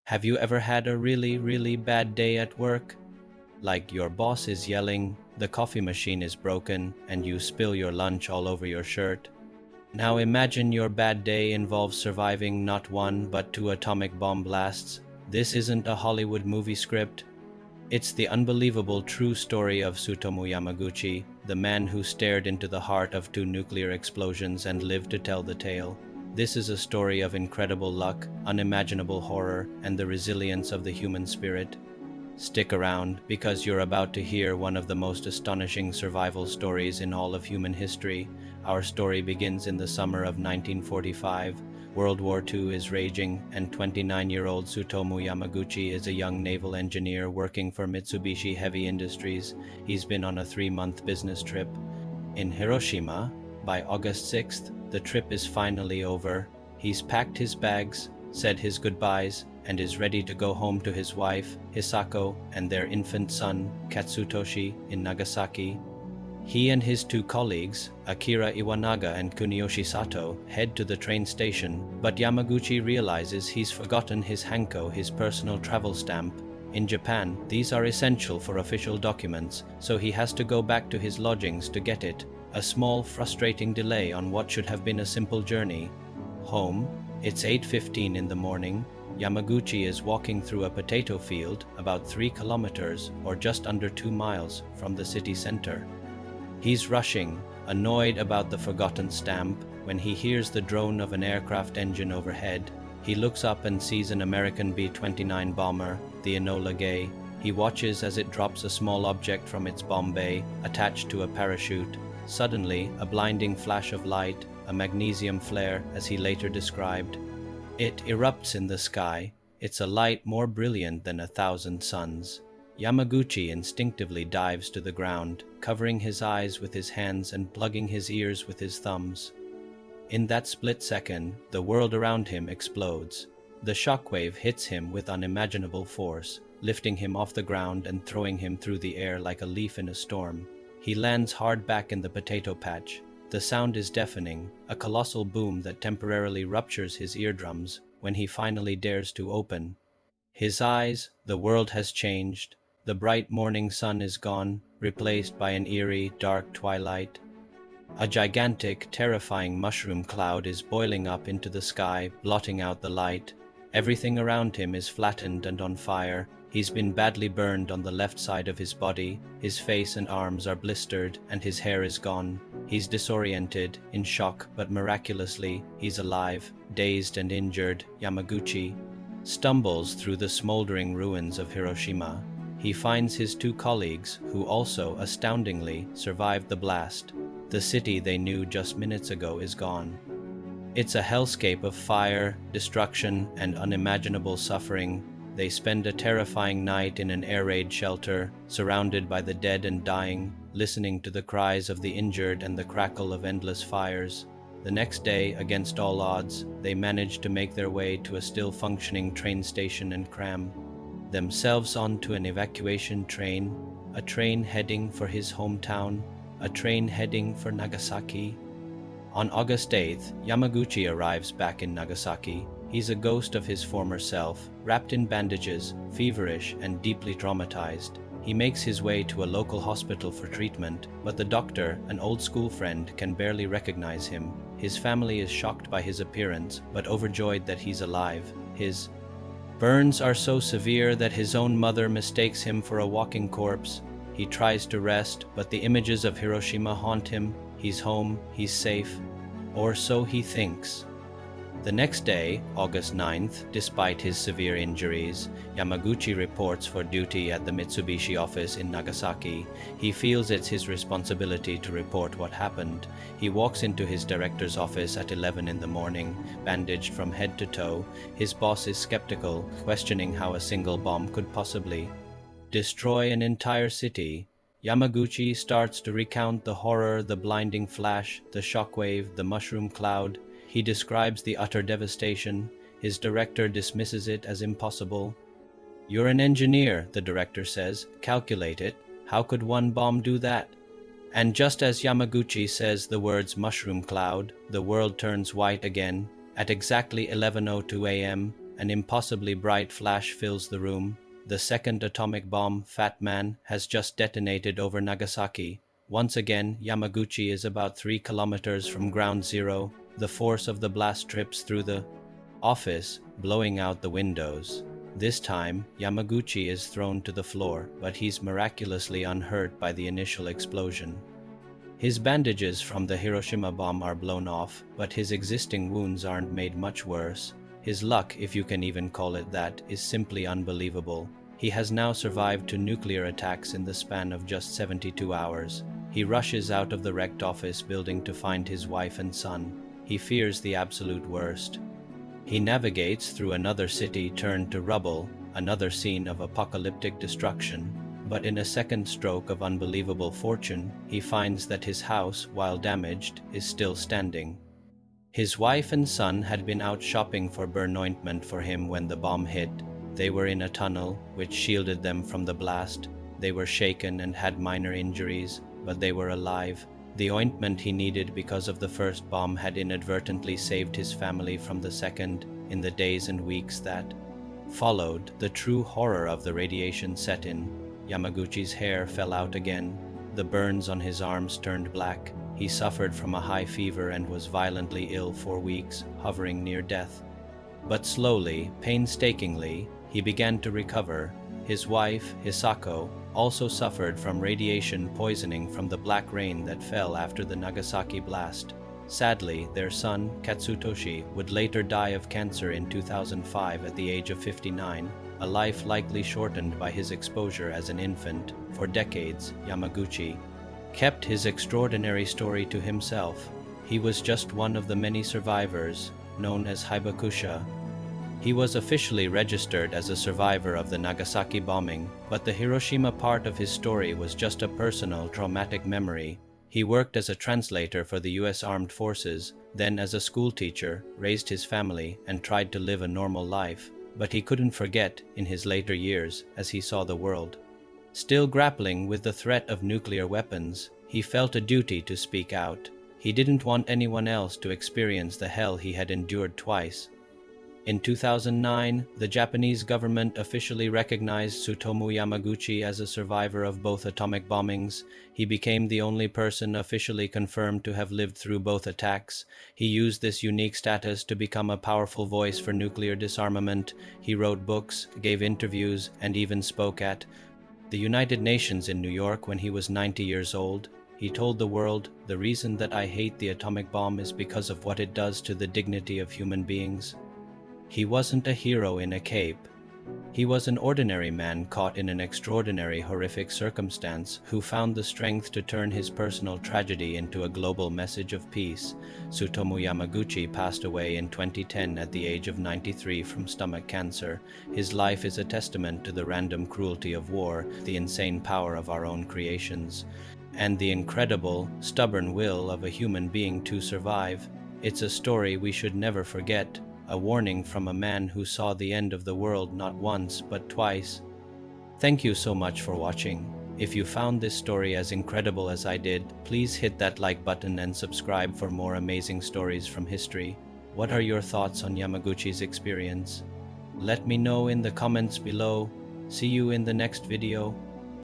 Have you ever had a really, really bad day at work? Like your boss is yelling, the coffee machine is broken, and you spill your lunch all over your shirt? Now imagine your bad day involves surviving not one but two atomic bomb blasts. This isn't a Hollywood movie script. It's the unbelievable true story of Tsutomu Yamaguchi, the man who stared into the heart of two nuclear explosions and lived to tell the tale. This is a story of incredible luck, unimaginable horror, and the resilience of the human spirit. Stick around, because you're about to hear one of the most astonishing survival stories in all of human history. Our story begins in the summer of 1945. World War II is raging, and 29-year-old Tsutomu Yamaguchi is a young naval engineer working for Mitsubishi Heavy Industries. He's been on a 3-month business trip. In Hiroshima, by August 6th, the trip is finally over. He's packed his bags, said his goodbyes, and is ready to go home to his wife, Hisako, and their infant son, Katsutoshi, in Nagasaki. He and his two colleagues, Akira Iwanaga and Kuniyoshi Sato, head to the train station, but Yamaguchi realizes he's forgotten his hanko, his personal travel stamp. In Japan, these are essential for official documents, so he has to go back to his lodgings to get it. A small, frustrating delay on what should have been a simple journey. Home. It's 8:15 in the morning. Yamaguchi is walking through a potato field about 3 kilometers, or just under 2 miles, from the city center. He's rushing, annoyed about the forgotten stamp, when he hears the drone of an aircraft engine overhead. He looks up and sees an American B-29 bomber, the Enola Gay. He watches as it drops a small object from its bomb bay, attached to a parachute. Suddenly, a blinding flash of light, a magnesium flare, as he later described. It erupts in the sky. It's a light more brilliant than 1,000 suns. Yamaguchi instinctively dives to the ground, covering his eyes with his hands and plugging his ears with his thumbs. In that split second, the world around him explodes. The shockwave hits him with unimaginable force, lifting him off the ground and throwing him through the air like a leaf in a storm. He lands hard back in the potato patch. The sound is deafening, a colossal boom that temporarily ruptures his eardrums when he finally dares to open. His eyes, the world has changed. The bright morning sun is gone, replaced by an eerie, dark twilight. A gigantic, terrifying mushroom cloud is boiling up into the sky, blotting out the light. Everything around him is flattened and on fire. He's been badly burned on the left side of his body. His face and arms are blistered, and his hair is gone. He's disoriented, in shock, but miraculously, he's alive. Dazed and injured, Yamaguchi stumbles through the smoldering ruins of Hiroshima. He finds his two colleagues, who also, astoundingly, survived the blast. The city they knew just minutes ago is gone. It's a hellscape of fire, destruction, and unimaginable suffering. They spend a terrifying night in an air raid shelter, surrounded by the dead and dying, listening to the cries of the injured and the crackle of endless fires. The next day, against all odds, they manage to make their way to a still-functioning train station and cram themselves onto an evacuation train, a train heading for his hometown, a train heading for Nagasaki. On August 8th, Yamaguchi arrives back in Nagasaki. He's a ghost of his former self, wrapped in bandages, feverish and deeply traumatized. He makes his way to a local hospital for treatment, but the doctor, an old school friend, can barely recognize him. His family is shocked by his appearance, but overjoyed that he's alive. His burns are so severe that his own mother mistakes him for a walking corpse. He tries to rest, but the images of Hiroshima haunt him. He's home, he's safe, or so he thinks. The next day, August 9th, despite his severe injuries, Yamaguchi reports for duty at the Mitsubishi office in Nagasaki. He feels it's his responsibility to report what happened. He walks into his director's office at 11 in the morning, bandaged from head to toe. His boss is skeptical, questioning how a single bomb could possibly destroy an entire city. Yamaguchi starts to recount the horror, the blinding flash, the shockwave, the mushroom cloud. He describes the utter devastation. His director dismisses it as impossible. "You're an engineer," the director says. "Calculate it. How could one bomb do that?" And just as Yamaguchi says the words mushroom cloud, the world turns white again. At exactly 11:02 a.m., An impossibly bright flash fills the room. The second atomic bomb, Fat Man, has just detonated over Nagasaki. Once again, Yamaguchi is about 3 kilometers from ground zero. The force of the blast trips through the office, blowing out the windows. This time, Yamaguchi is thrown to the floor, but he's miraculously unhurt by the initial explosion. His bandages from the Hiroshima bomb are blown off, but his existing wounds aren't made much worse. His luck, if you can even call it that, is simply unbelievable. He has now survived 2 nuclear attacks in the span of just 72 hours. He rushes out of the wrecked office building to find his wife and son. He fears the absolute worst. He navigates through another city turned to rubble, another scene of apocalyptic destruction. But in a second stroke of unbelievable fortune, he finds that his house, while damaged, is still standing. His wife and son had been out shopping for burn ointment for him when the bomb hit. They were in a tunnel, which shielded them from the blast. They were shaken and had minor injuries, but they were alive. The ointment he needed because of the first bomb had inadvertently saved his family from the second. In the days and weeks that followed, the true horror of the radiation set in. Yamaguchi's hair fell out again. The burns on his arms turned black. He suffered from a high fever and was violently ill for weeks, hovering near death. But slowly, painstakingly, he began to recover. His wife, Hisako, also suffered from radiation poisoning from the black rain that fell after the Nagasaki blast. Sadly, their son, Katsutoshi, would later die of cancer in 2005 at the age of 59, a life likely shortened by his exposure as an infant. For decades, Yamaguchi kept his extraordinary story to himself. He was just one of the many survivors, known as Hibakusha. He was officially registered as a survivor of the Nagasaki bombing, but the Hiroshima part of his story was just a personal, traumatic memory. He worked as a translator for the US Armed Forces, then as a schoolteacher, raised his family, and tried to live a normal life. But he couldn't forget in his later years as he saw the world. Still grappling with the threat of nuclear weapons, he felt a duty to speak out. He didn't want anyone else to experience the hell he had endured twice. In 2009, the Japanese government officially recognized Tsutomu Yamaguchi as a survivor of both atomic bombings. He became the only person officially confirmed to have lived through both attacks. He used this unique status to become a powerful voice for nuclear disarmament. He wrote books, gave interviews, and even spoke at the United Nations in New York when he was 90 years old. He told the world, "The reason that I hate the atomic bomb is because of what it does to the dignity of human beings." He wasn't a hero in a cape. He was an ordinary man caught in an extraordinary, horrific circumstance who found the strength to turn his personal tragedy into a global message of peace. Tsutomu Yamaguchi passed away in 2010 at the age of 93 from stomach cancer. His life is a testament to the random cruelty of war, the insane power of our own creations, and the incredible, stubborn will of a human being to survive. It's a story we should never forget. A warning from a man who saw the end of the world not once, but twice. Thank you so much for watching. If you found this story as incredible as I did, please hit that like button and subscribe for more amazing stories from history. What are your thoughts on Yamaguchi's experience? Let me know in the comments below. See you in the next video.